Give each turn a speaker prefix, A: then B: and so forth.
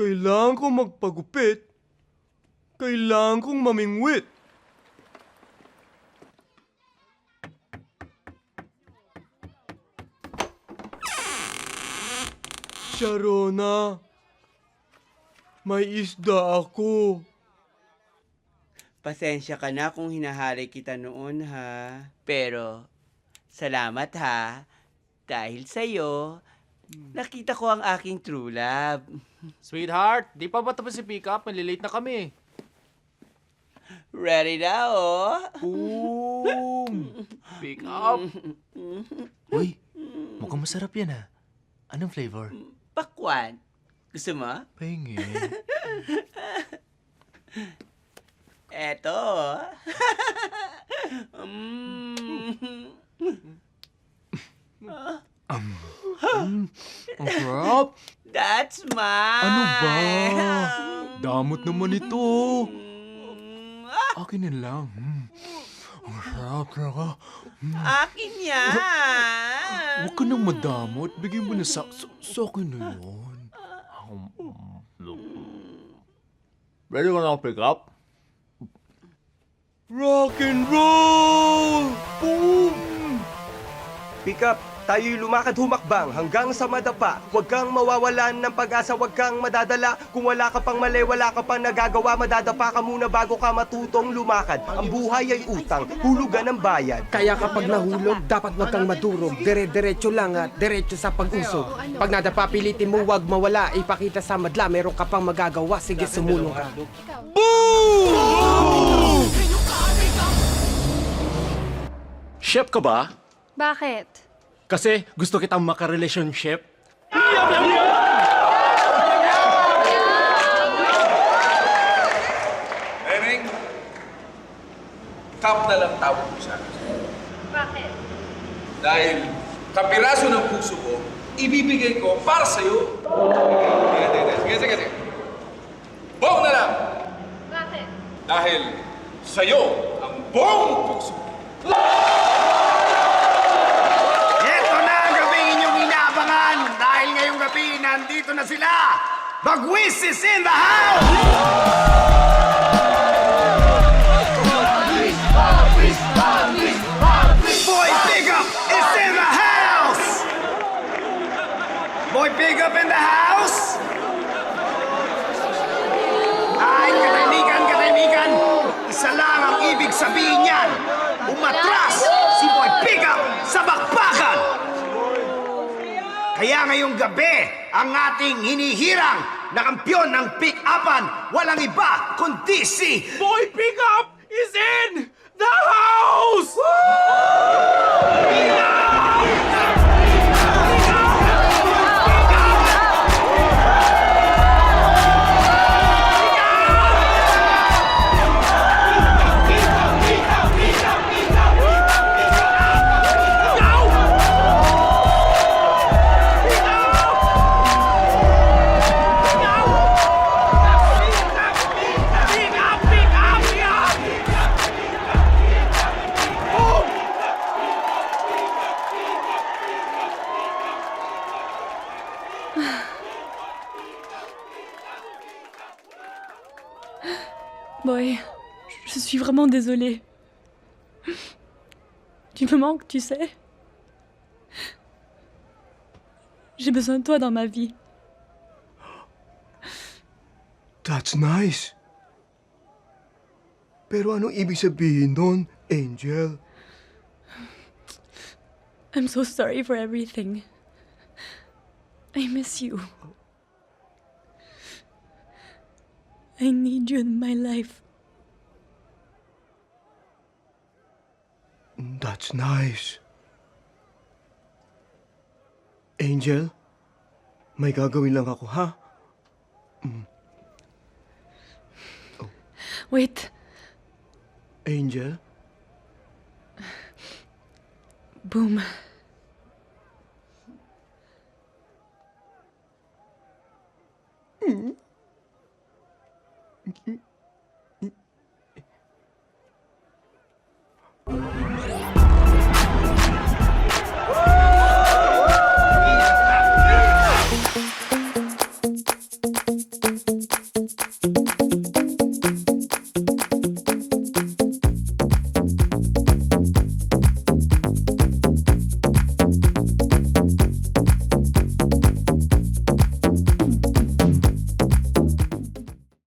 A: Kailangan kong magpagupit. Kailangan kong mamingwit. Sharona, may isda ako.
B: Pasensya ka na kung hinahari kita noon, ha? Pero, salamat, ha? Dahil sa'yo, nakita ko ang aking true love.
C: Sweetheart, di pa ba tapos si pick up? Malilate na kami.
B: Ready na, oh?
C: Boom! Pick up!
D: Uy, mukhang masarap yan ah. Anong flavor?
B: Pakwan. Gusto mo?
D: Pahingi.
B: Eto. Mm.
A: Ang sarap.
B: That's mine.
A: Ano ba? Damot naman ito.
B: Ah,
A: Akin na lang. Ang sarap talaga.
B: akin yan.
A: Huwag ka nang madamot. Bigyan mo na sa akin na yun.
C: Ready ka na pick up?
A: Rock and roll! Boom!
E: Pick up, tayo'y lumakad humakbang hanggang sa madapa. Huwag kang mawawalan ng pag-asa, huwag kang madadala. Kung wala ka pang mali, wala ka pang nagagawa, madadapa ka muna bago ka matutong lumakad. Ang buhay ay utang, hulugan ng bayad.
F: Kaya kapag nahulog, dapat wag kang madurog. Dire-diretso lang at diretso sa pag-usog. Pag nadapa, pilitin mo wag mawala. Ipakita sa madla, meron ka pang magagawa. Sige, sumulong ka.
C: Chef ka ba?
G: Bakit?
C: Kasi gusto kitang maka-relationship.
H: Neneng, cup na lang tawag mo sa akin.
G: Bakit?
H: Dahil kapiraso ng puso ko, ibibigay ko para sa'yo. Sige. Bong na lang!
G: Bakit?
H: Dahil sa'yo ang buong puso.
I: Ito na ang gabing inyong inaabangan dahil ngayong gabi nandito na sila. Bagwis is in the house! Boy Pickup is in the house! Boy Pickup in the house? Ay, katahimikan! Isa lang ang ibig sabihin niyan. Umatras si Boy Pickup sa bakbakan! Kaya ngayong gabi, ang ating hinihirang na kampyon ng pick-upan, walang iba kundi si
C: Boy Pick Up is in the house!
G: Boy, je suis vraiment désolée. Tu me manques, tu sais. J'ai besoin de toi dans ma vie.
A: That's nice. Pero anong ibig sabihin nun, Angel?
G: I'm so sorry for everything. I miss you. I need you in my life.
A: That's nice. Angel, may gagawin lang ako, ha?
G: Wait,
A: Angel?
G: boom.